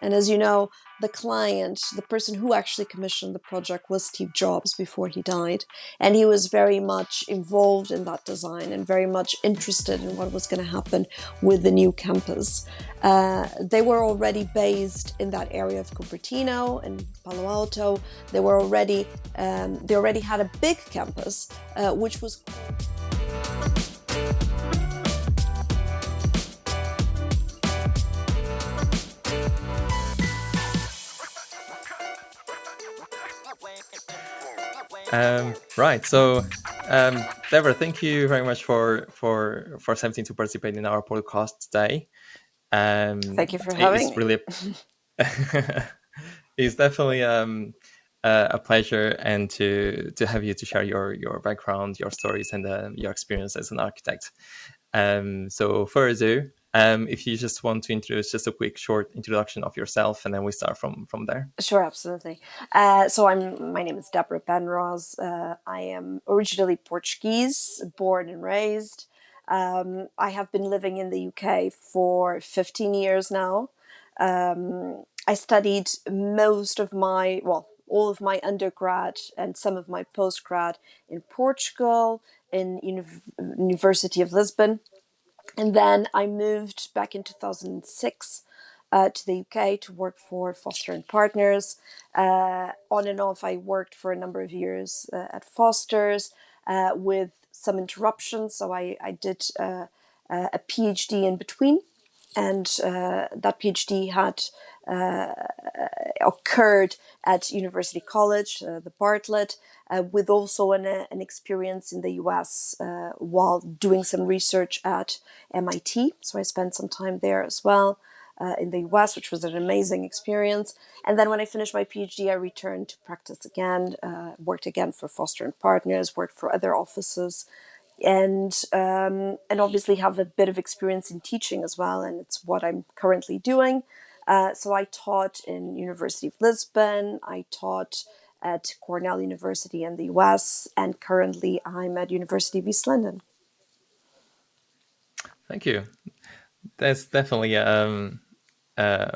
And as you know, the client, the person who actually commissioned the project, was Steve Jobs before he died. And he was very much involved in that design and very much interested in what was going to happen with the new campus. They were already based in that area of Cupertino and Palo Alto. They already had a big campus, which was Right. So, Deborah, thank you very much for attempting to participate in our podcast today. Thank you for having It's me. really it's definitely a pleasure, and to have you to share your background, your stories, and your experience as an architect. So, further ado, if you just want to introduce just a quick, short introduction of yourself, and then we start from there. Sure, absolutely. My name is Deborah Benros. I am originally Portuguese, born and raised. I have been living in the UK for 15 years now. I studied all of my undergrad and some of my postgrad in Portugal, in University of Lisbon. And then I moved back in 2006 to the UK to work for Foster and Partners. On and off, I worked for a number of years at Foster's with some interruptions. So I did a PhD in between. And that PhD had occurred at University College, the Bartlett, with also an experience in the US while doing some research at MIT. So I spent some time there as well in the US, which was an amazing experience. And then when I finished my PhD, I returned to practice again, worked again for Foster and Partners, worked for other offices, and obviously have a bit of experience in teaching as well, and it's what I'm currently doing. So I taught in University of Lisbon, I taught at Cornell University in the US, and currently I'm at University of East London. Thank you. That's definitely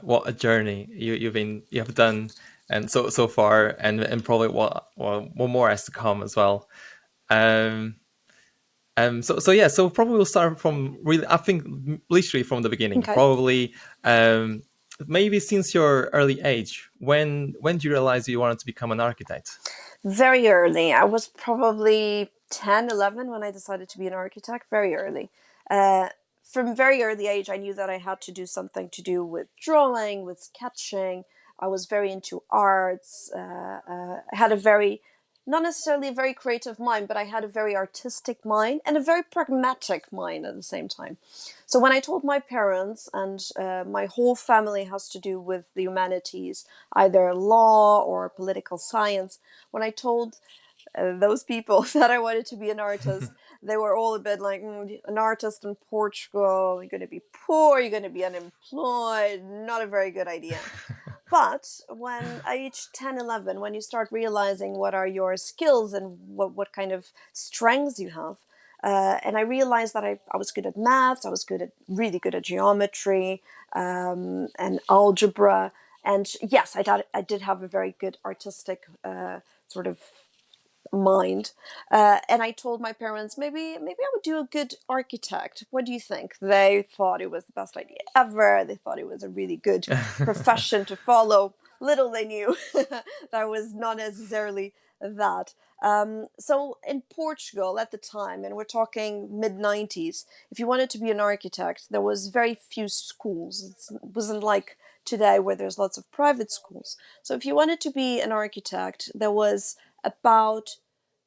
what a journey you have done, and so far, and probably what more has to come as well. Um, so probably we'll start from really, I think, literally from the beginning. Okay. Probably, maybe since your early age. When did you realize you wanted to become an architect? Very early. I was probably 10, 11 when I decided to be an architect, very early. From very early age, I knew that I had to do something to do with drawing, with sketching. I was very into arts. I had a very, not necessarily a very creative mind, but I had a very artistic mind and a very pragmatic mind at the same time. So when I told my parents, and my whole family has to do with the humanities, either law or political science, when I told those people that I wanted to be an artist, they were all a bit like, an artist in Portugal, you're going to be poor, you're going to be unemployed, not a very good idea. But when age 10, 11, when you start realizing what are your skills and what kind of strengths you have, and I realized that I was good at maths, I was really good at geometry and algebra. And yes, I did have a very good artistic sort of mind. And I told my parents, maybe I would do a good architect. What do you think? They thought it was the best idea ever. They thought it was a really good profession to follow. Little they knew that was not necessarily that. So in Portugal at the time, and we're talking mid-90s, if you wanted to be an architect, there was very few schools. It wasn't like today where there's lots of private schools. So if you wanted to be an architect, there was about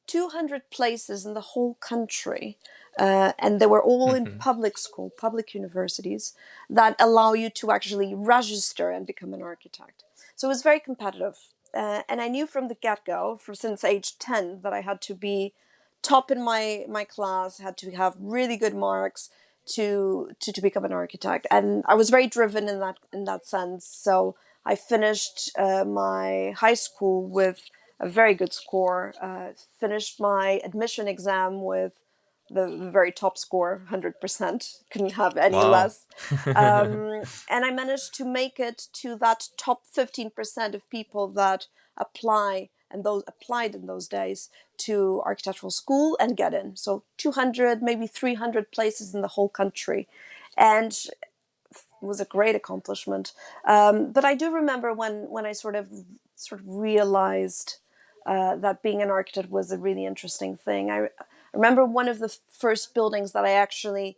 200 places in the whole country, and they were all in public universities that allow you to actually register and become an architect. So it was very competitive. And I knew from the get-go, since age 10, that I had to be top in my class, had to have really good marks to become an architect. And I was very driven in that sense. So I finished my high school with a very good score, finished my admission exam with the very top score, 100%. Couldn't have any Wow. less. And I managed to make it to that top 15% of people that apply and those applied in those days to architectural school and get in. So 200, maybe 300 places in the whole country. And was a great accomplishment. But I do remember when I sort of realized that being an architect was a really interesting thing. I remember one of the first buildings that I actually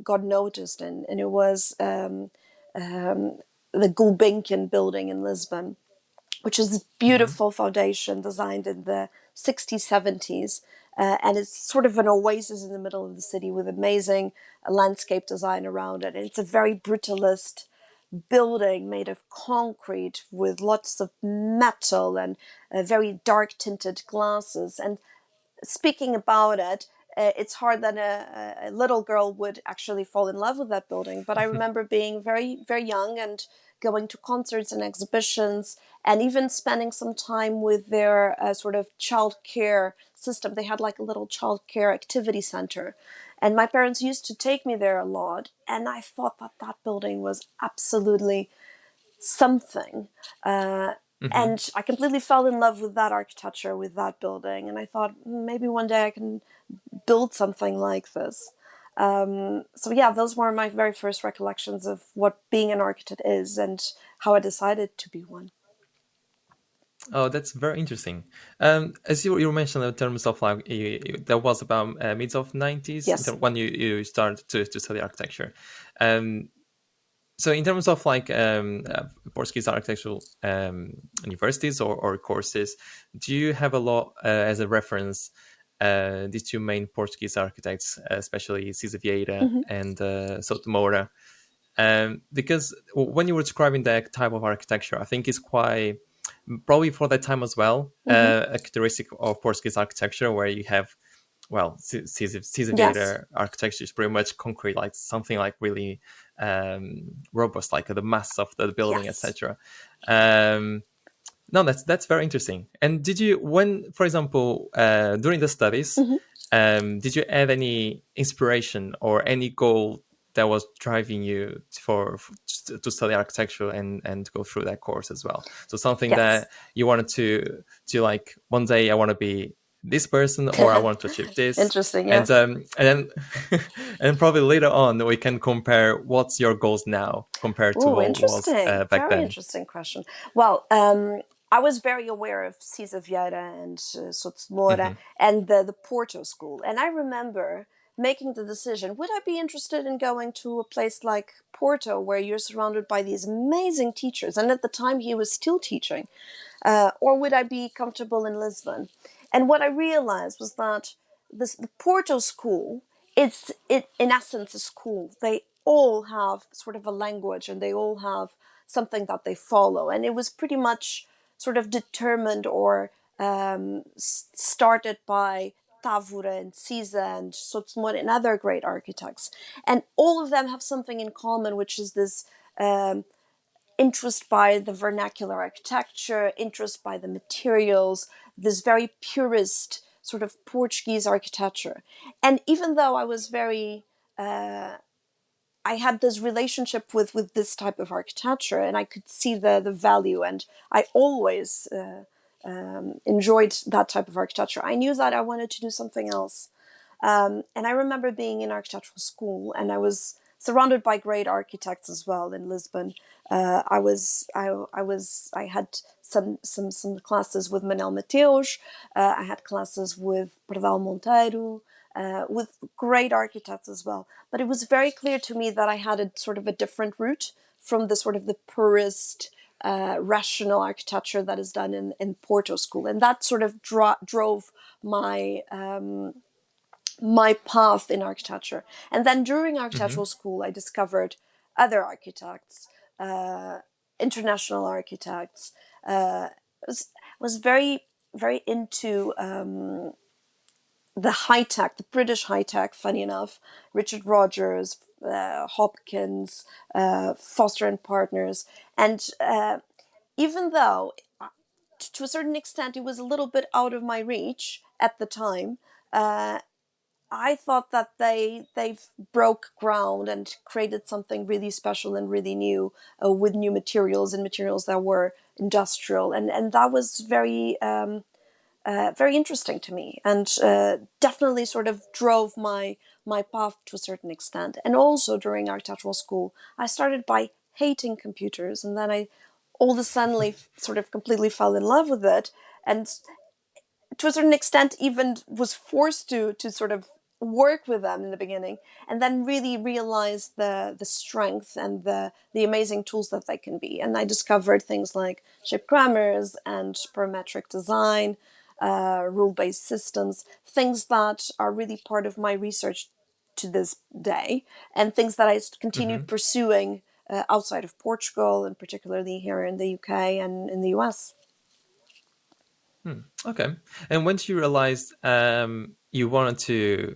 got noticed in, and it was the Gulbenkian building in Lisbon, which is a Hmm. beautiful foundation designed in the 60s, 70s. And it's sort of an oasis in the middle of the city with amazing landscape design around it. And it's a very brutalist building made of concrete with lots of metal and very dark tinted glasses. And speaking about it, it's hard that a little girl would actually fall in love with that building. But I remember being very, very young and going to concerts and exhibitions and even spending some time with their sort of child care system. They had like a little child care activity center. And my parents used to take me there a lot. And I thought that that building was absolutely something. Uh, Hmm. and I completely fell in love with that architecture, with that building. And I thought maybe one day I can build something like this. So yeah, those were my very first recollections of what being an architect is and how I decided to be one. Oh, that's very interesting. As you mentioned in terms of like that was about mid of 90s Yes. when you started to study architecture. Um, so in terms of like Portuguese architectural universities or courses, do you have a lot as a reference these two main Portuguese architects, especially Cisa Vieira Mm-hmm. and Sotomora? Because when you were describing that type of architecture, I think it's quite probably for that time as well Mm-hmm. a characteristic of Portuguese architecture where you have well, Cisa Yes. Vieira architecture is pretty much concrete, like something like really robust, like the mass of the building, Yes. etc. Um, no, that's very interesting. And did you, when, for example, during the studies, Mm-hmm. did you have any inspiration or any goal that was driving you to study architecture and go through that course as well? So something Yes. that you wanted to like one day I want to be this person or I want to achieve this, Interesting. Yeah. and then and probably later on we can compare what's your goals now compared to Oh, what was interesting. back Very then. interesting question. Well, I was very aware of Cisa Vieira and Sotsmora Hmm. and the Porto School. And I remember making the decision, would I be interested in going to a place like Porto where you're surrounded by these amazing teachers? And at the time, he was still teaching. Or would I be comfortable in Lisbon? And what I realized was that the Porto School, it in essence a school. They all have sort of a language and they all have something that they follow, and it was pretty much sort of determined or started by Tavura and Cisa and Sotsmor and other great architects. And all of them have something in common, which is this interest by the vernacular architecture, interest by the materials, this very purist sort of Portuguese architecture. And even though I was very, I had this relationship with this type of architecture, and I could see the value, and I always enjoyed that type of architecture. I knew that I wanted to do something else. And I remember being in architectural school, and I was surrounded by great architects as well in Lisbon. I had some classes with Manel Mateus. I had classes with Pardal Monteiro, with great architects as well. But it was very clear to me that I had a sort of a different route from the sort of the purist, rational architecture that is done in Porto School, and that sort of drove my my path in architecture. And then during Hmm. architectural school, I discovered other architects, international architects. Was very very into the high tech, the British high tech. Funny enough, Richard Rogers, Hopkins, Foster and Partners, and even though to a certain extent it was a little bit out of my reach at the time, I thought that they've broke ground and created something really special and really new, with new materials and materials that were industrial, and that was very interesting to me, and definitely sort of drove my path to a certain extent. And also during architectural school, I started by hating computers, and then I all of a sudden sort of completely fell in love with it, and to a certain extent even was forced to sort of work with them in the beginning, and then really realize the strength and the amazing tools that they can be. And I discovered things like shape grammars and parametric design, rule-based systems, things that are really part of my research to this day, and things that I continued Hmm. pursuing outside of Portugal, and particularly here in the UK and in the US. Okay. And when did you realize you wanted to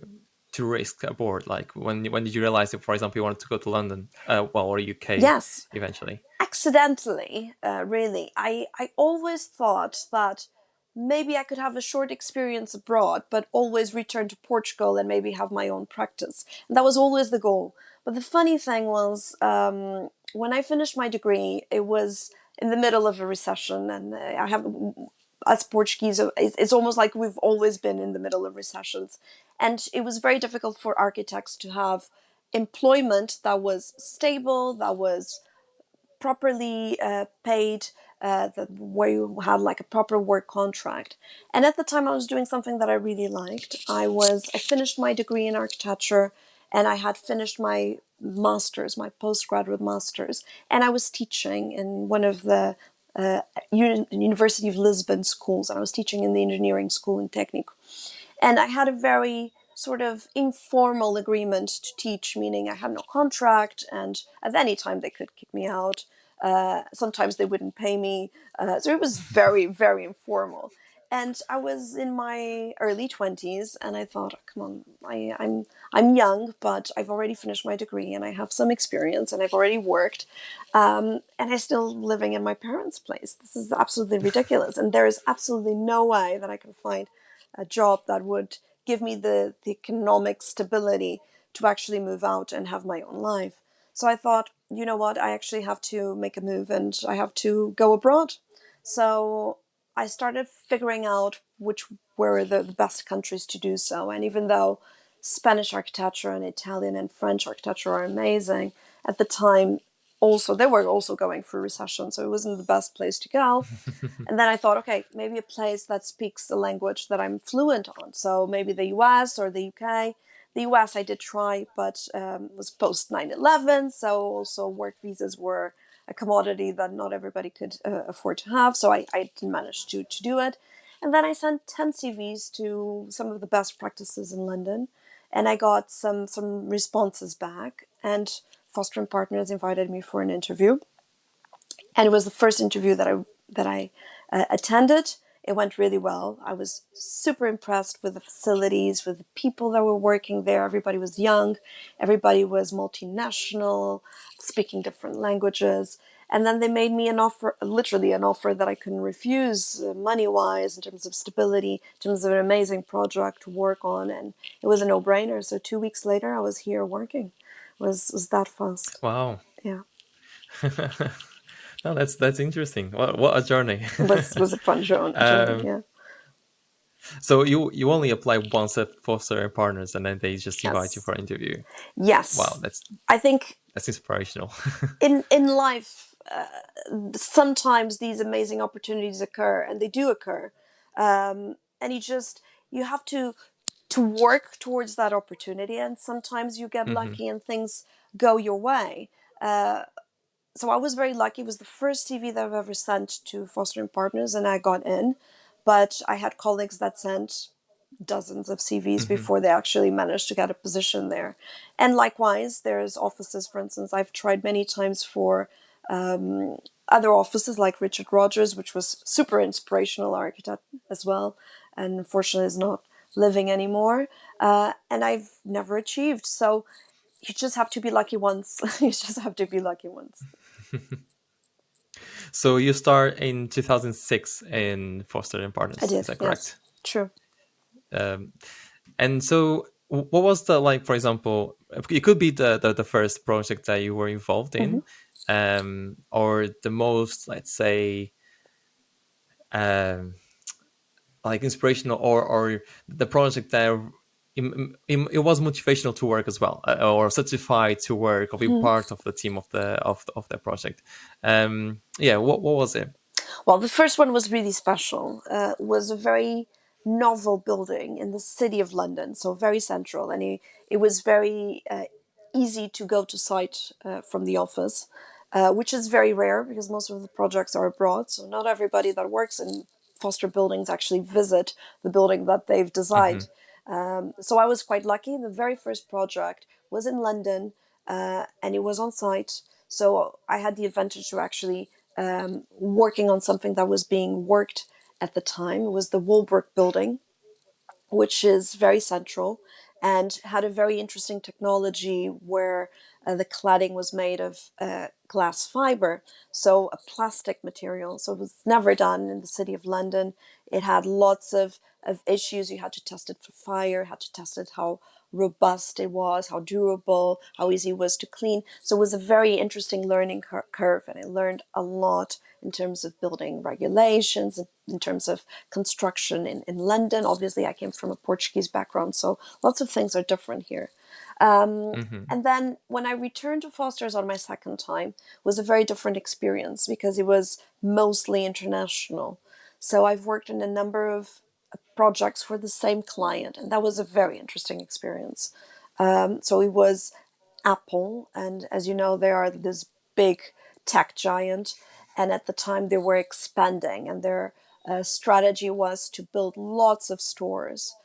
risk abroad? Like when did you realize that, for example, you wanted to go to London, well, or UK Yes, eventually? accidentally, really. I always thought that maybe I could have a short experience abroad, but always return to Portugal and maybe have my own practice. And that was always the goal. But the funny thing was, when I finished my degree, it was in the middle of a recession, and I have, as Portuguese, it's almost like we've always been in the middle of recessions. And it was very difficult for architects to have employment that was stable, that was properly paid, where you had like a proper work contract. And at the time, I was doing something that I really liked. I finished my degree in architecture, and I had finished my master's, my postgraduate master's, and I was teaching in one of the University of Lisbon schools, and I was teaching in the engineering school in Technico. And I had a very sort of informal agreement to teach, meaning I had no contract, and at any time they could kick me out. Sometimes they wouldn't pay me. So it was very, very informal. And I was in my early 20s, and I thought, oh, come on, I'm young, but I've already finished my degree, and I have some experience, and I've already worked, and I'm still living in my parents' place. This is absolutely ridiculous, and there is absolutely no way that I can find a job that would give me the economic stability to actually move out and have my own life. So I thought, you know what, I actually have to make a move, and I have to go abroad. So I started figuring out which were the best countries to do so. And even though Spanish architecture and Italian and French architecture are amazing, at the time also they were also going through recession, so it wasn't the best place to go. And then I thought, okay, maybe a place that speaks the language that I'm fluent on. So maybe the US or the UK. The US I did try, but was post 9/11. So also work visas were a commodity that not everybody could afford to have. So I didn't manage to do it. And then I sent 10 CVs to some of the best practices in London. And I got some responses back. And Foster and Partners invited me for an interview, and it was the first interview that I attended. It went really well. I was super impressed with the facilities, with the people that were working there. Everybody was young, everybody was multinational, speaking different languages. And then they made me an offer, literally an offer that I couldn't refuse, money wise, in terms of stability, in terms of an amazing project to work on. And it was a no brainer. So 2 weeks later, I was here working. It was that fast. Wow. Yeah. No, that's interesting. What a journey. Was a fun journey. um, Yeah. so you only apply once at Foster and Partners, and then they just invite you Yes. for an interview. Wow, Yes. I think that's inspirational. in life, sometimes these amazing opportunities occur, and they do occur. And you have to work towards that opportunity, and sometimes you get Hmm. lucky and things go your way. So I was very lucky. It was the first TV that I've ever sent to Foster and Partners, and I got in. But I had colleagues that sent dozens of CVs Hmm. before they actually managed to get a position there. And likewise, there's offices, for instance, I've tried many times for other offices like Richard Rogers, which was super inspirational architect as well, and unfortunately is not living anymore. And I've never achieved. So you just have to be lucky once. You just have to be lucky once. So you start in 2006 in Foster and I Partners. Is did, that yes. correct? True. Um, and so what was the, like, for example, it could be the first project that you were involved Hmm. in, or the most, let's say, um, like inspirational, or the project that it was motivational to work as well, or satisfied to work or be part of the team of the project. Yeah, what was it? Well, the first one was really special. Was a very novel building in the city of London, so very central, and it was very easy to go to site from the office, which is very rare because most of the projects are abroad. So not everybody that works in foster buildings actually visit the building that they've designed. Hmm. So I was quite lucky. The very first project was in London, and it was on site. So I had the advantage to actually working on something that was being worked at the time. It was the Walbrook building, which is very central and had a very interesting technology where the cladding was made of glass fiber, so a plastic material. So it was never done in the city of London. It had lots of issues. You had to test it for fire, had to test it how robust it was, how durable, how easy it was to clean. So it was a very interesting learning curve, and I learned a lot in terms of building regulations, in terms of construction in London. Obviously, I came from a Portuguese background, so lots of things are different here. Hmm. And then when I returned to Foster's on my second time, was a very different experience because it was mostly international. So I've worked in a number of projects for the same client, and that was a very interesting experience. So it was Apple, and as you know, they are this big tech giant, and at the time they were expanding, and their strategy was to build lots of stores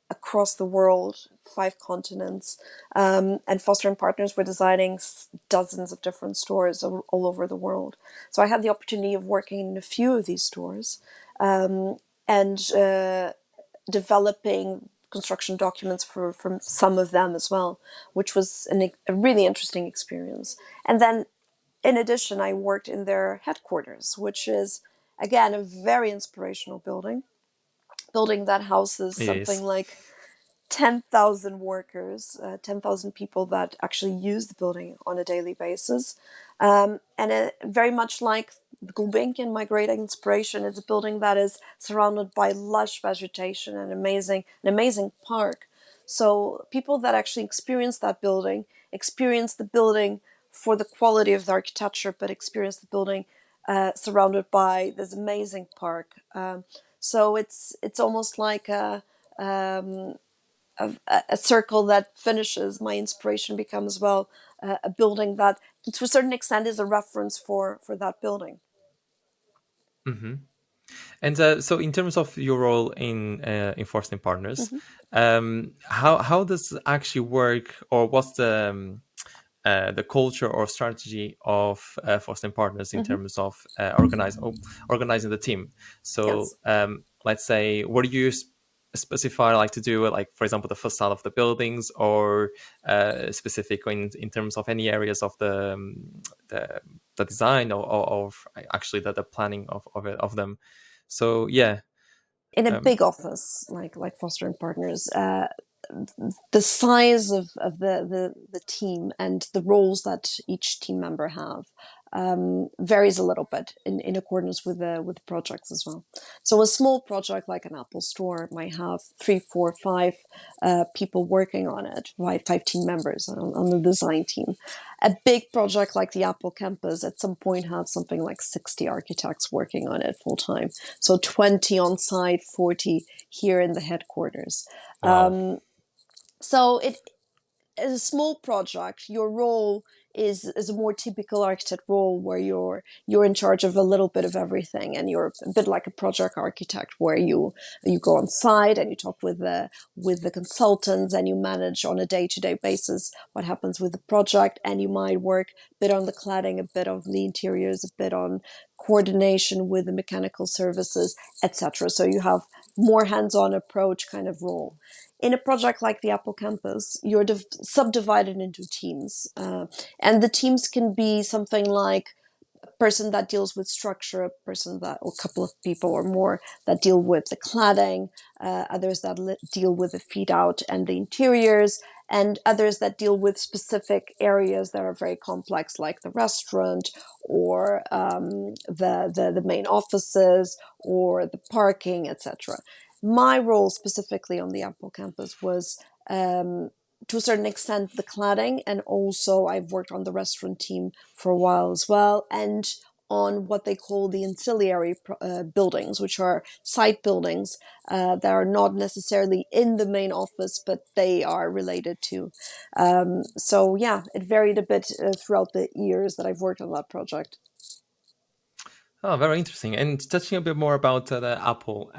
across the world, 5 continents, and Foster and Partners were designing dozens of different stores all over the world. So I had the opportunity of working in a few of these stores, and developing construction documents for some of them as well, which was a really interesting experience. And then, in addition, I worked in their headquarters, which is again a very inspirational building that houses something Yes. like 10,000 workers, 10,000 people that actually use the building on a daily basis. And very much like Gulbenkian, my great inspiration, is a building that is surrounded by lush vegetation and an amazing park. So people that actually experience the building for the quality of the architecture, but experience the building surrounded by this amazing park. So it's almost like a circle that finishes. My inspiration becomes, well, a building that to a certain extent is a reference for that building. Hmm. And so, in terms of your role in Forcing Partners, Mm-hmm. how does it actually work, or what's the culture or strategy of Forcing Partners in Mm-hmm. terms of organizing the team? So, Yes. let's say, what do you specify, like, to do, like, for example, the facade of the buildings, or specific in terms of any areas of the, the design, or of actually the planning of them? So yeah. In a um, big office like Foster and Partners, the size of the team and the roles that each team member have varies a little bit in accordance with the projects as well. So a small project like an Apple store might have three, four, five people working on it, five team members on the design team. A big project like the Apple campus at some point had something like 60 architects working on it full time. So 20 on site, 40 here in the headquarters. wow. So it as a small project, your role is a more typical architect role where you're in charge of a little bit of everything, and you're a bit like a project architect where you go on site and you talk with the consultants and you manage on a day-to-day basis what happens with the project, and you might work a bit on the cladding, a bit on the interiors, a bit on coordination with the mechanical services, etc. So you have more hands-on approach kind of role. In a project like the Apple campus, you're subdivided into teams, and the teams can be something like person that deals with structure, a person that, or a couple of people or more that deal with the cladding, others that deal with the fit out and the interiors, and others that deal with specific areas that are very complex, like the restaurant or the main offices or the parking, etc. My role specifically on the Apple campus was to a certain extent the cladding, and also I've worked on the restaurant team for a while as well, and on what they call the ancillary buildings, which are site buildings that are not necessarily in the main office, but they are related to. So yeah, it varied a bit throughout the years that I've worked on that project. Oh, very interesting. And touching a bit more about the Apple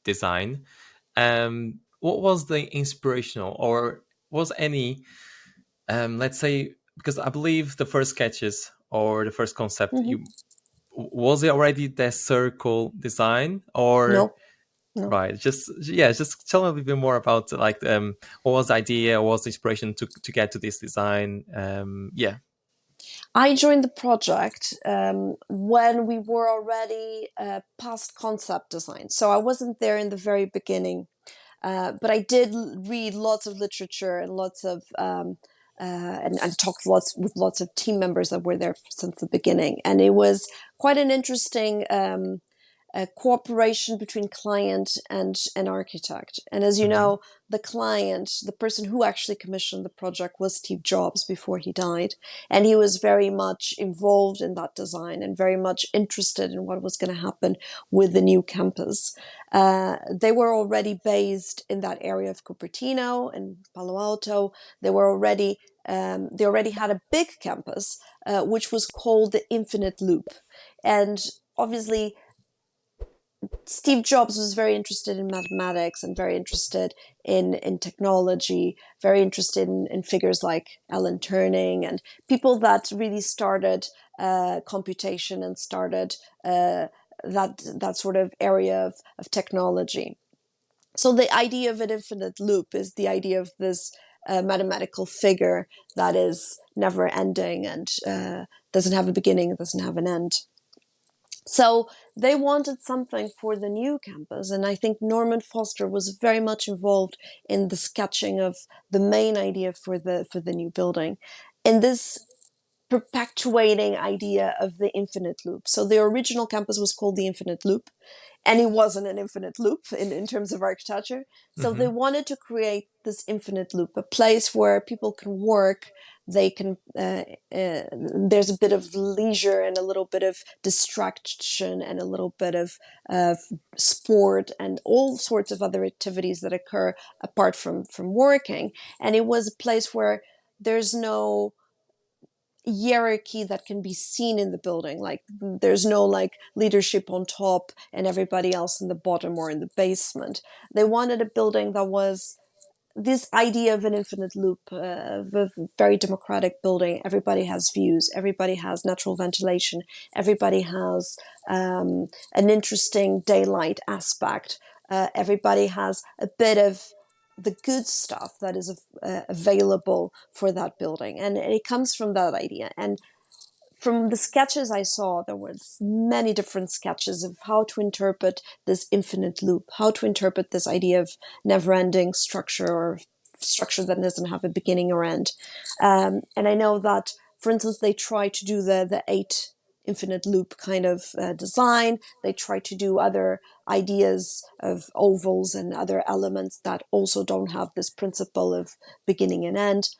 design, what was the inspirational, or was any, let's say, because I believe the first sketches or the first concept, Mm-hmm. you was it already the circle design, or No, no. right? Just yeah, just tell me a little bit more about like what was the idea, what was the inspiration to get to this design? Yeah. I joined the project when we were already past concept design. So I wasn't there in the very beginning, but I did read lots of literature and lots of and talked lots with lots of team members that were there since the beginning, and it was quite an interesting cooperation between client and an architect. And as you Hmm. know, the client, the person who actually commissioned the project, was Steve Jobs before he died. And he was very much involved in that design and very much interested in what was going to happen with the new campus. They were already based in that area of Cupertino and Palo Alto. They already had a big campus, which was called the Infinite Loop. And obviously, Steve Jobs was very interested in mathematics and very interested in technology, very interested in figures like Alan Turing and people that really started computation and started that sort of area of technology. So the idea of an infinite loop is the idea of this mathematical figure that is never ending and doesn't have a beginning, it doesn't have an end. So they wanted something for the new campus, and I think Norman Foster was very much involved in the sketching of the main idea for the new building. In this perpetuating idea of the infinite loop. So the original campus was called the Infinite Loop, and it wasn't an infinite loop in terms of architecture. So they Hmm. wanted to create this infinite loop, a place where people can work. They can. There's a bit of leisure and a little bit of distraction and a little bit of sport and all sorts of other activities that occur apart from working. And it was a place where there's no hierarchy that can be seen in the building. Like there's no like leadership on top and everybody else in the bottom or in the basement. They wanted a building that was this idea of an infinite loop, of a very democratic building. Everybody has views, everybody has natural ventilation, everybody has an interesting daylight aspect, everybody has a bit of the good stuff that is available for that building. And it comes from that idea. And from the sketches I saw, there were many different sketches of how to interpret this infinite loop, how to interpret this idea of never-ending structure or structure that doesn't have a beginning or end. And I know that, for instance, they try to do the eight infinite loop kind of design. They try to do other ideas of ovals and other elements that also don't have this principle of beginning and end.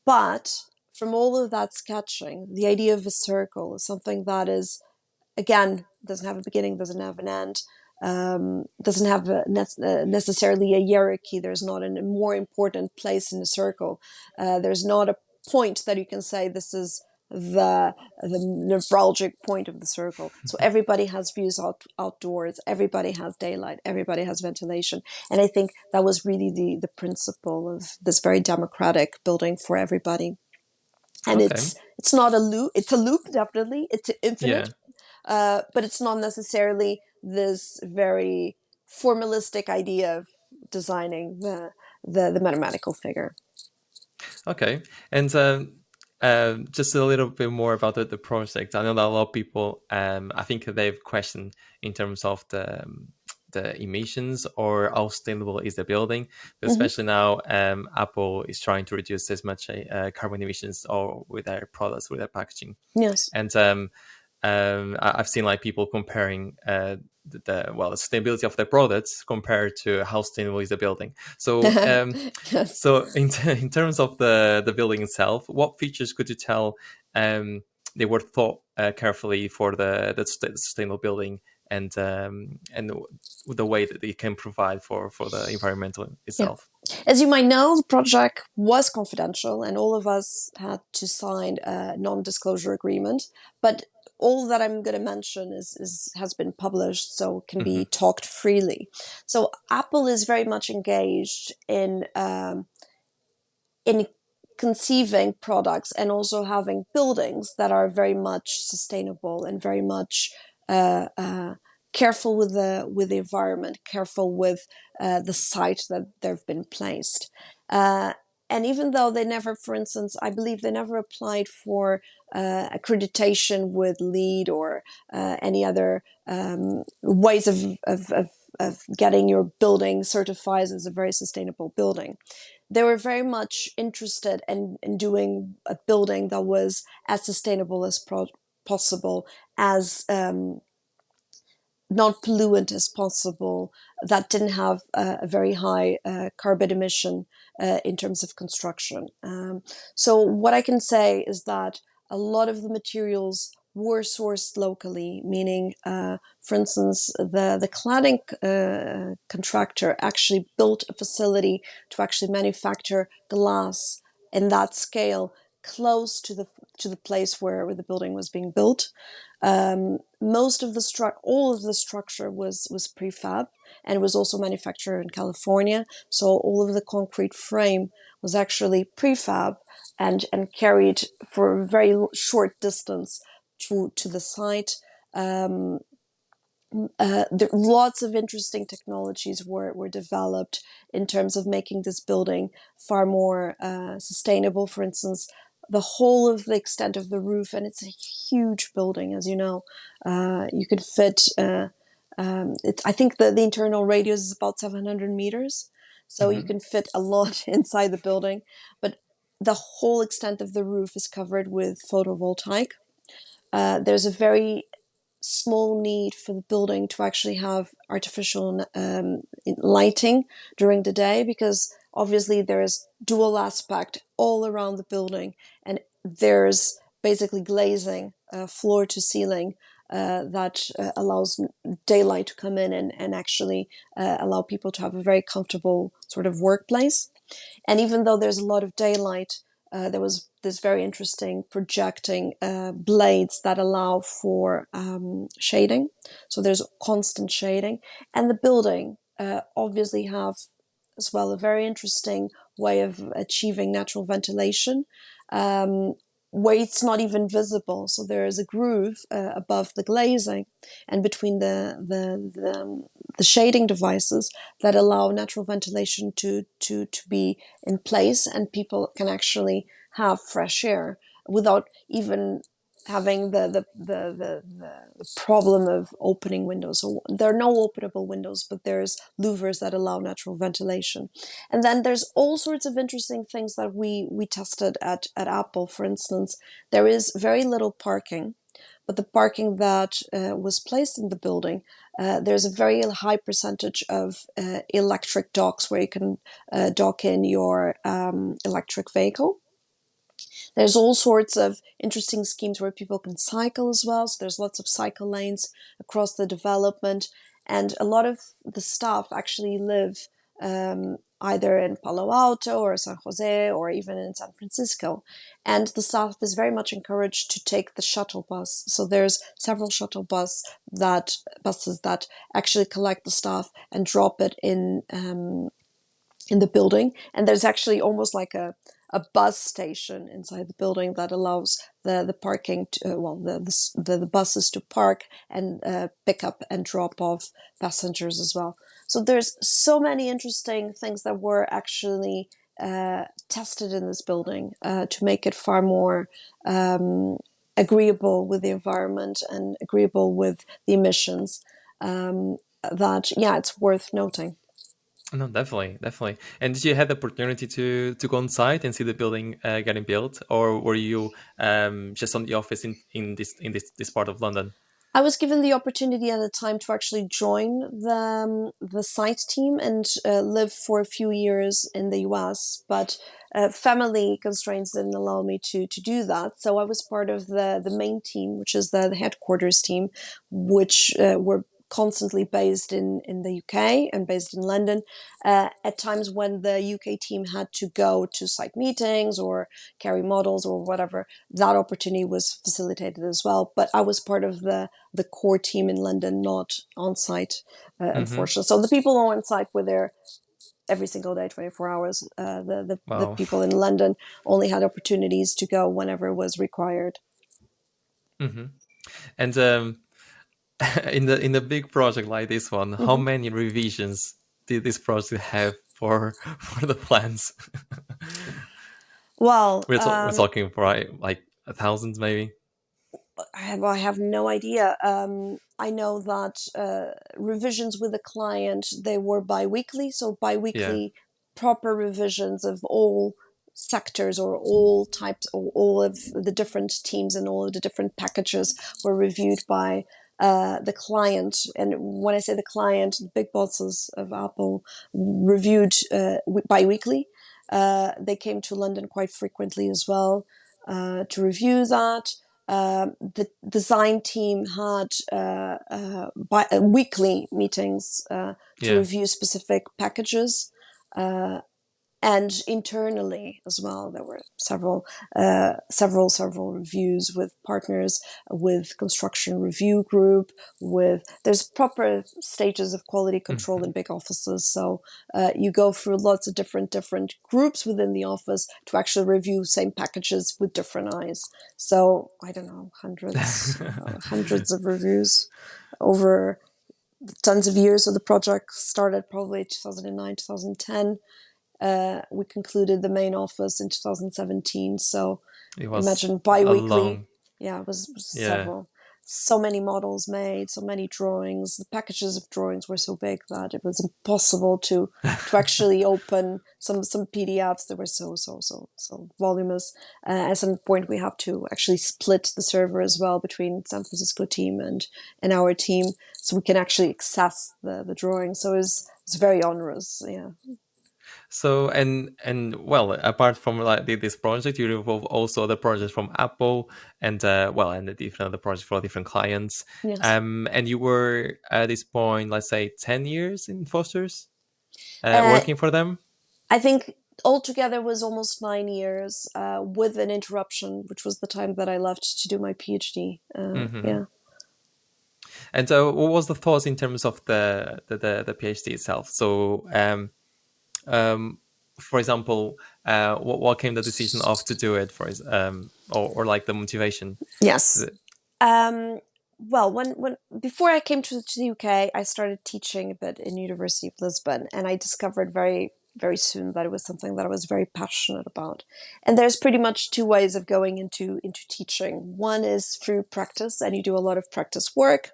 But from all of that sketching, the idea of a circle is something that is, again, doesn't have a beginning, doesn't have an end, doesn't have necessarily a hierarchy. There's not a more important place in a circle. There's not a point that you can say this is the neuralgic point of the circle. So everybody has views outdoors, everybody has daylight, everybody has ventilation. And I think that was really the principle of this very democratic building for everybody. And Okay. it's not a loop, it's a loop, definitely. It's Yeah. infinite, but it's not necessarily this very formalistic idea of designing the mathematical figure. Okay. And just a little bit more about the project. I know that a lot of people, I think they've questioned in terms of the emissions or how sustainable is the building. But Hmm. especially now, Apple is trying to reduce as much carbon emissions or with their products, with their packaging. Yes. And I've seen like people comparing the sustainability of their products compared to how sustainable is the building. So Yes. so in terms of the building itself, what features could you tell they were thought carefully for the sustainable building, and the way that they can provide for the environmental Yeah. itself? As you might know, the project was confidential and all of us had to sign a non-disclosure agreement. But all that I'm going to mention is has been published, so can be Hmm. talked freely. So Apple is very much engaged in conceiving products and also having buildings that are very much sustainable and very much uh, uh, careful with the environment, careful with the site that they've been placed. Uh, and even though they never, for instance, I believe they never applied for accreditation with LEED or any other ways of getting your building certified as a very sustainable building. They were very much interested in doing a building that was as sustainable as possible, as non-pollutant as possible, that didn't have a very high carbon emission in terms of construction. So what I can say is that a lot of the materials were sourced locally, meaning, for instance, the cladding contractor actually built a facility to actually manufacture glass in that scale close to the place where the building was being built. Most of all of the structure was prefab and was also manufactured in California. So all of the concrete frame was actually prefab and carried for a very short distance to the site. Um, Lots of interesting technologies were developed in terms of making this building far more sustainable. For instance, the whole of the extent of the roof, and it's a huge building, as you know. You could fit. I think the internal radius is about 700 meters, so you Hmm. can fit a lot inside the building. But the whole extent of the roof is covered with photovoltaic. There's a very small need for the building to actually have artificial lighting during the day, because obviously there's dual aspect all around the building, and there's basically glazing floor to ceiling that allows daylight to come in and actually allow people to have a very comfortable sort of workplace. And even though there's a lot of daylight, there was this very interesting projecting blades that allow for shading. So there's constant shading. And the building obviously have as well a very interesting way of achieving natural ventilation, um, where it's not even visible. So there is a groove above the glazing and between the shading devices that allow natural ventilation to be in place, and people can actually have fresh air without even having the problem of opening windows. So there are no openable windows, but there's louvers that allow natural ventilation. And then there's all sorts of interesting things that we tested at Apple. For instance, there is very little parking, but the parking that was placed in the building, there's a very high percentage of electric docks where you can dock in your electric vehicle. There's all sorts of interesting schemes where people can cycle as well. So there's lots of cycle lanes across the development. And a lot of the staff actually live either in Palo Alto or San Jose or even in San Francisco. And the staff is very much encouraged to take the shuttle bus. So there's several shuttle buses that actually collect the staff and drop it in the building. And there's actually almost like a bus station inside the building that allows the parking to, the buses to park and pick up and drop off passengers as well. So there's so many interesting things that were actually tested in this building to make it far more agreeable with the environment and agreeable with the emissions. That yeah, it's worth noting. No, definitely, definitely. And did you have the opportunity to go on site and see the building getting built, or were you just on the office in this part of London? I was given the opportunity at the time to actually join the site team and live for a few years in the US, but family constraints didn't allow me to do that. So I was part of the main team, which is the headquarters team, which were constantly based in the UK and based in London. At times when the UK team had to go to site meetings or carry models or whatever, that opportunity was facilitated as well. But I was part of the core team in London, not on site, Mm-hmm. unfortunately. So the people who were on site were there every single day, 24 hours. The Wow. people in London only had opportunities to go whenever was required. Mm-hmm. And in a big project like this one, how Mm-hmm. many revisions did this project have for for the plans? Well, We're talking for like thousands, maybe. I have no idea. I know that revisions with the client, they were biweekly, so Yeah. biweekly proper revisions of all sectors or all types or all of the different teams and all of the different packages were reviewed by the client. And when I say the client, the big bosses of Apple reviewed biweekly. They came to London quite frequently as well to review that. The design team had weekly meetings to Yeah. review specific packages. Uh, and internally as well, there were several reviews with partners, with construction review group. With there's proper stages of quality control Mhm. in big offices, so you go through lots of different groups within the office to actually review same packages with different eyes. So I don't know, hundreds of reviews over tons of years. So the project started probably 2009, 2010. We concluded the main office in 2017. So It was imagine a bi-weekly. long, Yeah, it was yeah. several. So many models made, so many drawings. The packages of drawings were so big that it was impossible to actually open some PDFs that were so voluminous. At some point, we have to actually split the server as well between San Francisco team and our team, so we can actually access the drawings. So it was very onerous. Yeah. So and well, apart from like this project, you involve also other projects from Apple and well, and the different other projects for different clients. Yes. And you were at this point, let's say, 10 years in Foster's, Uh, working for them. I think altogether was almost 9 years, with an interruption, which was the time that I left to do my PhD. Hmm. Yeah. And what was the thoughts in terms of the PhD itself? So, um, for example, what came the decision of to do it or like the motivation? Yes. The- Um, well, when before I came to the UK, I started teaching a bit in University of Lisbon, and I discovered very soon that it was something that I was very passionate about. And there's pretty much two ways of going into teaching. One is through practice, and you do a lot of practice work.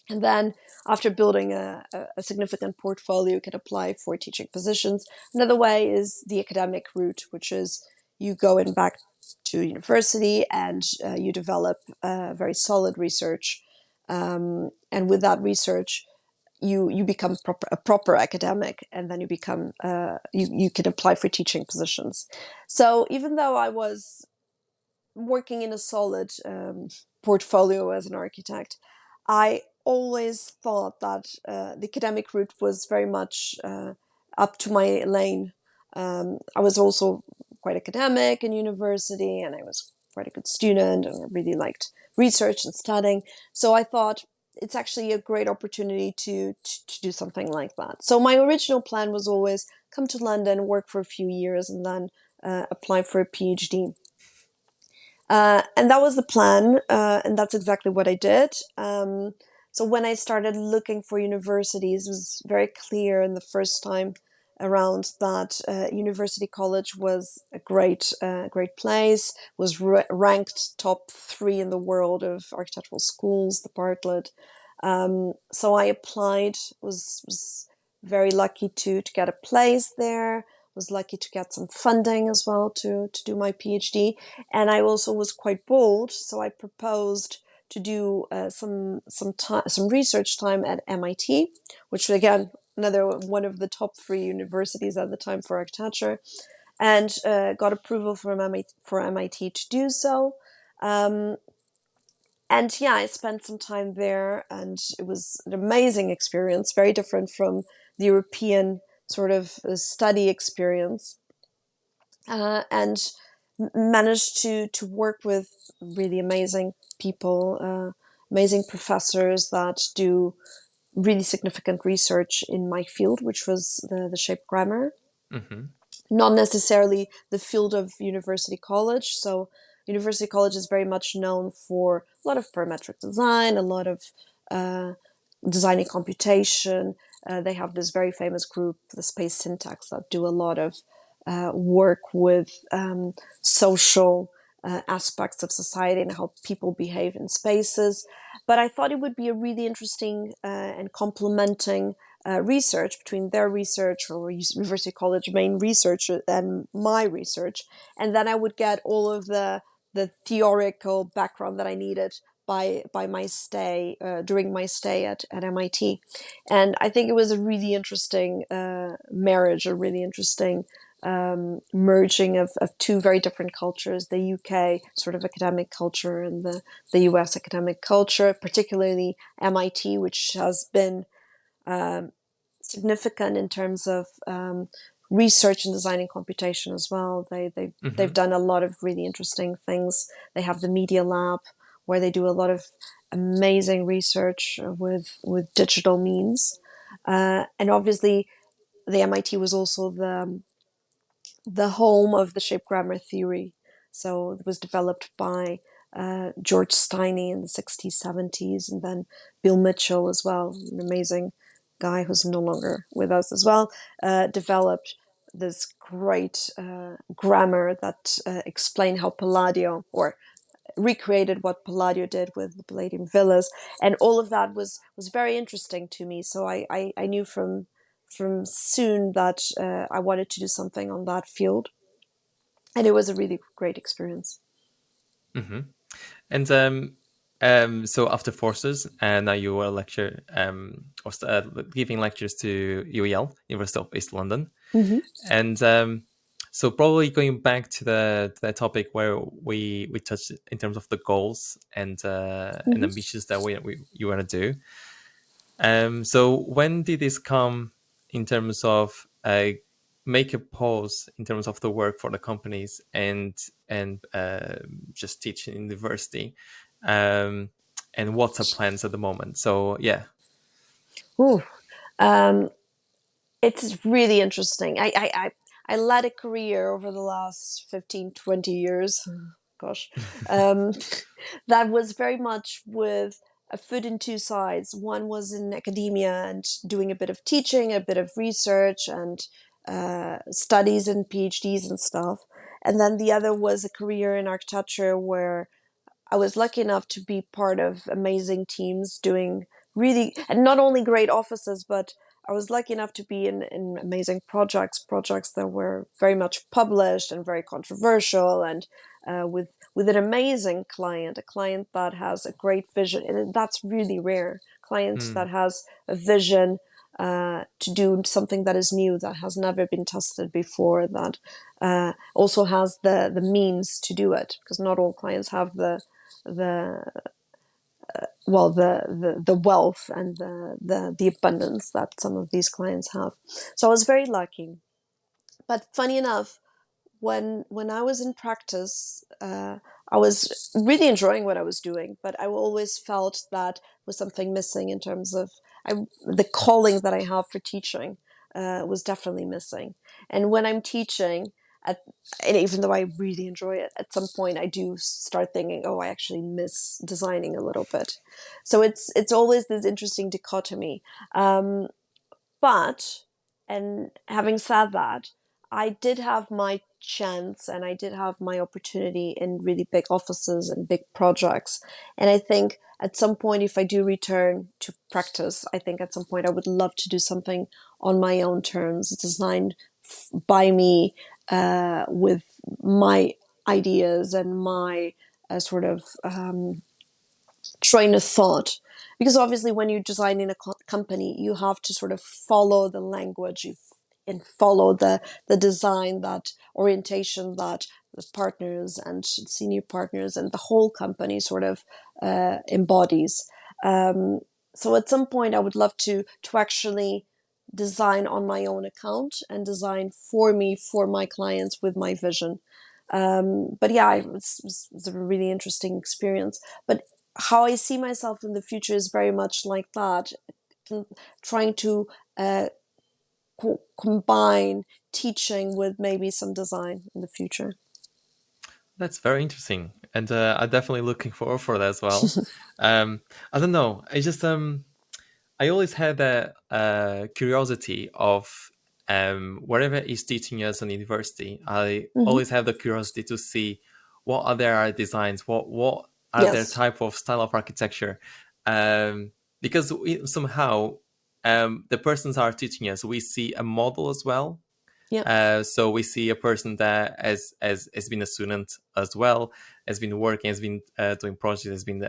And then, after building a significant portfolio, you can apply for teaching positions. Another way is the academic route, which is you go in back to university and you develop very solid research. And with that research, you become a proper academic, and then you can apply for teaching positions. So even though I was working in a solid portfolio as an architect, I always thought that the academic route was very much up to my lane. I was also quite academic in university, and I was quite a good student, and I really liked research and studying. So I thought it's actually a great opportunity to do something like that. So my original plan was always come to London, work for a few years, and then apply for a PhD. And that was the plan, and that's exactly what I did. So when I started looking for universities, it was very clear in the first time. around that University College was a great place. Was ranked top 3 in the world of architectural schools, the Bartlett. So I applied. Was very lucky to get a place there. Was lucky to get some funding as well to do my PhD, and I also was quite bold. So I proposed to do some research time at MIT, which again another one of the top 3 universities at the time for architecture, and got approval from MIT to do so. Um, and yeah, I spent some time there, and it was an amazing experience, very different from the European sort of study experience, and managed to work with really amazing people, amazing professors that do really significant research in my field, which was the shape grammar, Hmm. not necessarily the field of University College. So University College is very much known for a lot of parametric design, a lot of uh, designing computation. They have this very famous group, the Space Syntax, that do a lot of work with social aspects of society and how people behave in spaces. But I thought it would be a really interesting and complementing research between their research or University College main research and my research, and then I would get all of the theoretical background that I needed by my stay during my stay at MIT, and I think it was a really interesting marriage, a really interesting merging of 2 very different cultures: the UK sort of academic culture and the US academic culture, particularly MIT, which has been um, significant in terms of research and design and computation as well. They've Hmm. done a lot of really interesting things. They have the Media Lab where they do a lot of amazing research with digital means, and obviously the MIT was also the home of the shape grammar theory. So it was developed by George Steiny in the 60s, 70s, and then Bill Mitchell as well, an amazing guy who's no longer with us as well, developed this great grammar that explained how Palladio, or recreated what Palladio did with the Palladian villas, and all of that was very interesting to me. So I knew from soon that I wanted to do something on that field, and it was a really great experience. Hmm. And so after forces, and now you were a lecture giving lectures to UEL, University of East London, Mm-hmm. and so probably going back to the topic where we touched in terms of the goals and Mm-hmm. ambitions that we you want to do. So when did this come in terms of make a pause in terms of the work for the companies and just teach in university, um, and what's the plans at the moment? So yeah. Ooh. Um, it's really interesting. I led a career over the last 15, 20 years. Gosh. Um, that was very much with a foot in 2 sides. One was in academia and doing a bit of teaching, a bit of research, and studies and PhDs and stuff. And then the other was a career in architecture where I was lucky enough to be part of amazing teams doing really, and not only great offices, but I was lucky enough to be in amazing projects that were very much published and very controversial, and with an amazing client, a client that has a great vision, and that's really rare. Client Mm, that has a vision to do something that is new, that has never been tested before, that also has the means to do it, because not all clients have the the wealth and the abundance that some of these clients have. So I was very lucky. But funny enough, when I was in practice, I was really enjoying what I was doing, but I always felt that was something missing in terms of the calling that I have for teaching was definitely missing. And when I'm teaching, at, and even though I really enjoy it, at some point I do start thinking, oh, I actually miss designing a little bit. So it's always this interesting dichotomy. But And having said that, I did have my chance and I did have my opportunity in really big offices and big projects. And I think at some point, if I do return to practice, I think at some point I would love to do something on my own terms, designed by me, with my ideas and my sort of train of thought. Because obviously when you're designing a company, you have to sort of follow the language, and follow the design, that orientation that the partners and senior partners and the whole company sort of embodies. um, so at some point I would love to actually design on my own account and design for me, for my clients, with my vision. But yeah, it was a really interesting experience. But how I see myself in the future is very much like that, trying to uh, combine teaching with maybe some design in the future. That's very interesting, and I'm definitely looking forward for that as well. I don't know. I always had that curiosity of whatever is teaching us in university. I Hmm. always have the curiosity to see what are their designs, what are their Yes. type of style of architecture, because somehow the persons are teaching us. We see a model as well, Yeah. so we see a person that has been a student as well, has been working, has been doing projects, has been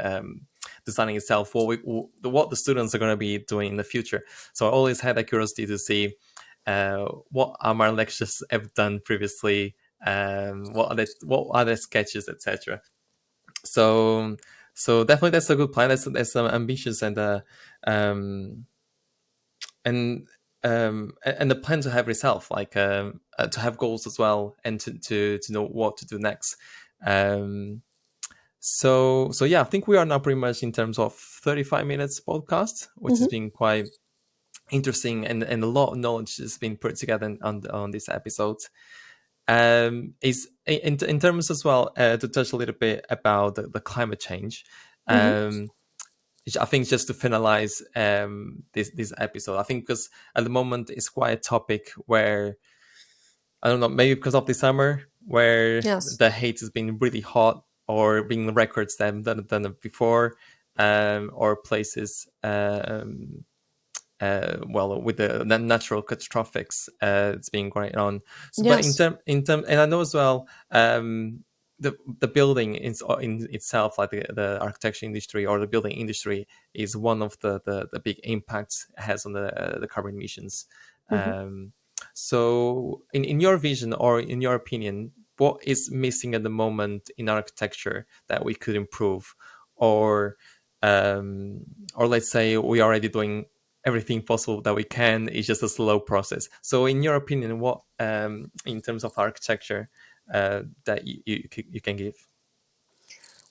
designing itself what the students are going to be doing in the future. So I always had a curiosity to see what our lectures have done previously, what are the sketches, etc. So definitely that's a good plan. That's ambitious um, and and the plan to have yourself, like to have goals as well, and to know what to do next. um so yeah, I think we are now pretty much in terms of 35 minutes podcast, which has Hmm. been quite interesting, and a lot of knowledge has been put together on this episode. Is in terms as well, to touch a little bit about the climate change. Hmm. um I think just to finalize this episode, I think because at the moment it's quite a topic where, I don't know, maybe because of the summer where Yes. the heat has been really hot, or being records that haven't done it before, or places well, with the natural catastrophics it's been going on. So, but Yes. and I know as well, the building in itself, like the architecture industry or the building industry, is one of the big impacts it has on the carbon emissions. Hmm. Um, so, in your vision or in your opinion, what is missing at the moment in architecture that we could improve, or um, or let's say we are already doing everything possible that we can, it's just a slow process. So in your opinion, what in terms of architecture that you can give?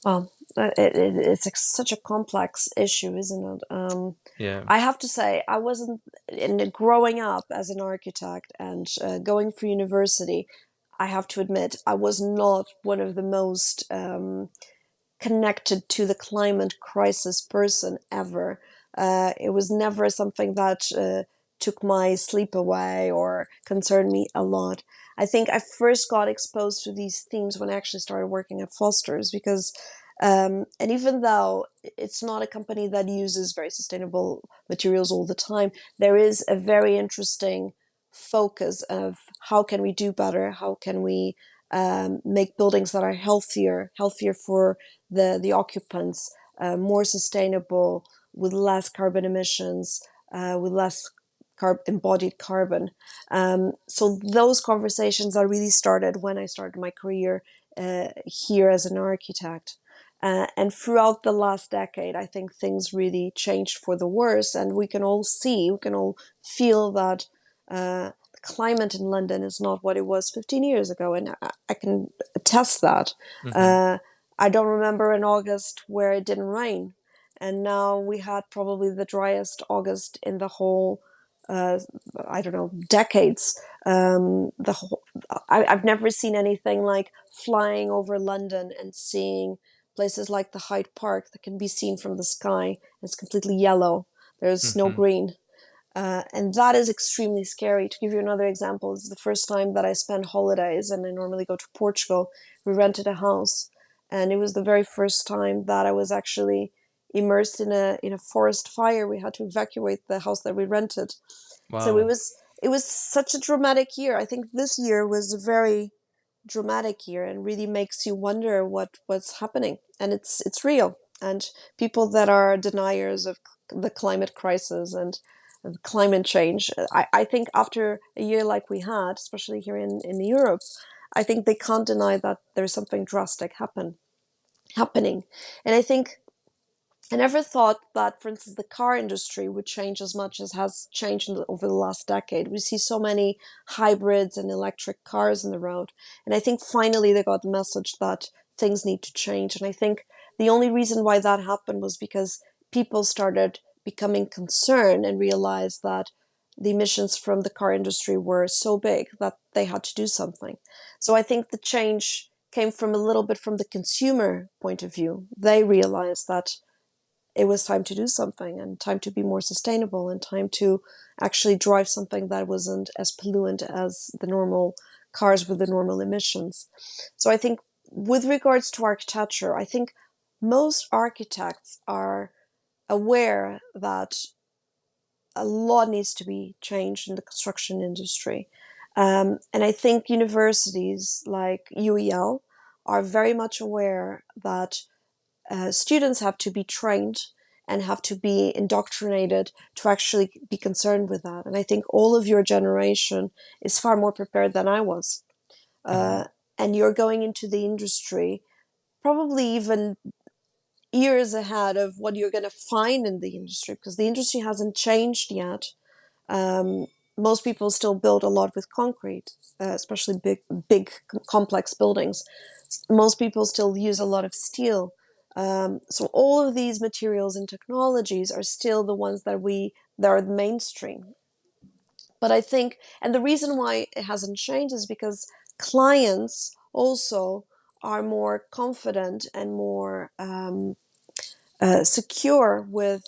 Well, it's such a complex issue, isn't it? Yeah. I have to say, I wasn't in growing up as an architect and going for university. I have to admit, I was not one of the most connected to the climate crisis person ever. It was never something that took my sleep away or concerned me a lot. I think I first got exposed to these themes when I actually started working at Foster's, because and even though it's not a company that uses very sustainable materials all the time, there is a very interesting focus of how can we do better, how can we make buildings that are healthier for the occupants, more sustainable, with less carbon emissions, with less embodied carbon. So those conversations are really started when I started my career here as an architect. And throughout the last decade, I think things really changed for the worse, and we can all feel that the climate in London is not what it was 15 years ago, and I can attest that. Hmm. Uh, I don't remember an August where it didn't rain, and now we had probably the driest August in the whole, uh, I don't know, decades. I've never seen anything like flying over London and seeing places like the Hyde Park that can be seen from the sky. It's completely yellow. There's no Hmm. green. And that is extremely scary. To give you another example, it's the first time that I spent holidays, and I normally go to Portugal. We rented a house, and it was the very first time that I was actually immersed in a forest fire. We had to evacuate the house that we rented. So Wow. it was such a dramatic year. I think this year was a very dramatic year and really makes you wonder what's happening. And it's real. And people that are deniers of the climate crisis and climate change, I think after a year like we had, especially here in Europe, I think they can't deny that there's something drastic happening. And I think I never thought that, for instance, the car industry would change as much as has changed over the last decade. We see so many hybrids and electric cars in the road. And I think finally they got the message that things need to change. And I think the only reason why that happened was because people started becoming concerned and realized that the emissions from the car industry were so big that they had to do something. So I think the change came from a little bit from the consumer point of view. They realized that it was time to do something and time to be more sustainable and time to actually drive something that wasn't as pollutant as the normal cars with the normal emissions. So I think with regards to architecture, I think most architects are aware that a lot needs to be changed in the construction industry. And I think universities like UEL are very much aware that students have to be trained and have to be indoctrinated to actually be concerned with that. And I think all of your generation is far more prepared than I was. Hmm. And you're going into the industry probably even years ahead of what you're going to find in the industry because the industry hasn't changed yet. Um, Most people still build a lot with concrete, especially big, complex buildings. Most people still use a lot of steel. So all of these materials and technologies are still the ones that are the mainstream. But I think, and the reason why it hasn't changed is because clients also are more confident and more secure with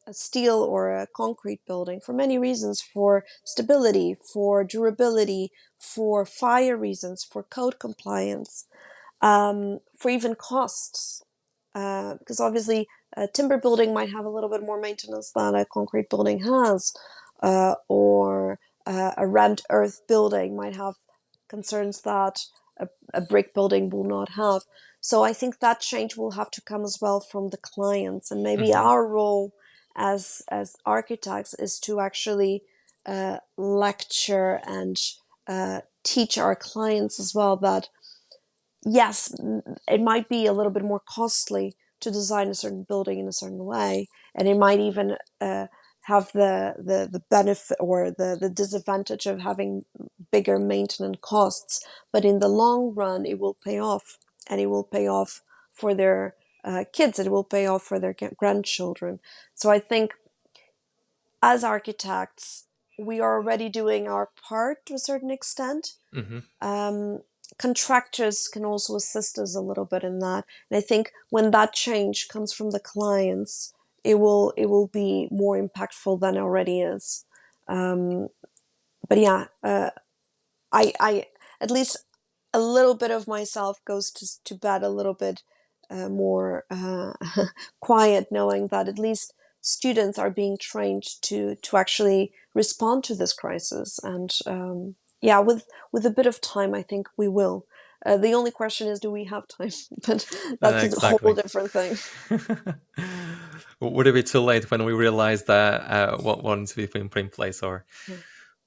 a steel or a concrete building for many reasons, for stability, for durability, for fire reasons, for code compliance, for even costs. Because obviously, a timber building might have a little bit more maintenance than a concrete building has, or a rammed earth building might have concerns that a brick building will not have. So I think that change will have to come as well from the clients, and maybe Hmm. our role as architects is to actually lecture and teach our clients as well that yes, it might be a little bit more costly to design a certain building in a certain way, and it might even have the benefit or the disadvantage of having bigger maintenance costs. But in the long run, it will pay off, and it will pay off for their kids. It will pay off for their grandchildren. So I think as architects, we are already doing our part to a certain extent. Hmm. um, Contractors can also assist us a little bit in that. And I think when that change comes from the clients, it will be more impactful than it already is. Um, but yeah, I at least a little bit of myself goes to bed a little bit more quiet, knowing that at least students are being trained to actually respond to this crisis. And yeah, with a bit of time, I think we will. The only question is, do we have time? But that's a whole Exactly. different thing. Would it be too late when we realize that what needs to be put in place, or?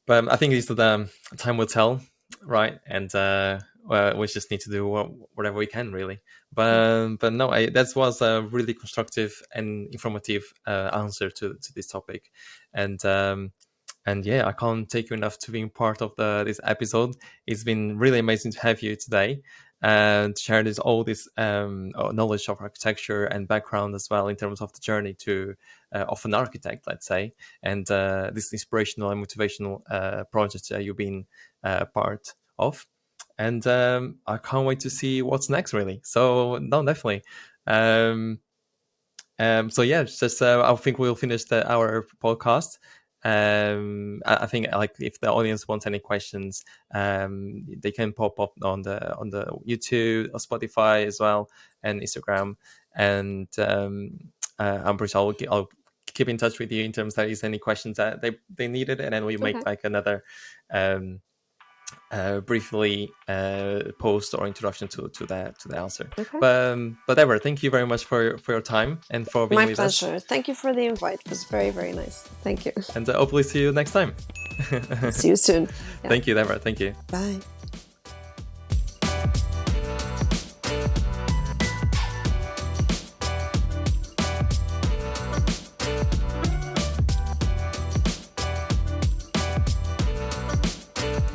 But I think it's the time will tell, right? And well, we just need to do whatever we can, really. But no, that was a really constructive and informative answer to this topic, and yeah, I can't take you enough to being part of this episode. It's been really amazing to have you today and share all this knowledge of architecture and background as well in terms of the journey to of an architect, let's say, and this inspirational and motivational project you've been part of. And I can't wait to see what's next, really. So no, definitely. Um, so yeah, just I think we'll finish our podcast. I think like if the audience wants any questions, they can pop up on the YouTube or Spotify as well, and Instagram. And I'm pretty sure I'll keep in touch with you in terms that is any questions that they needed, and then we Okay. make like another briefly post or introduction to the answer. Okay. But Deborah, thank you very much for your time and for being My with us. pleasure. Thank you for the invite. It was very, very nice. Thank you. And hopefully see you next time. See you soon. Yeah. Thank you, Deborah. Thank you. Bye.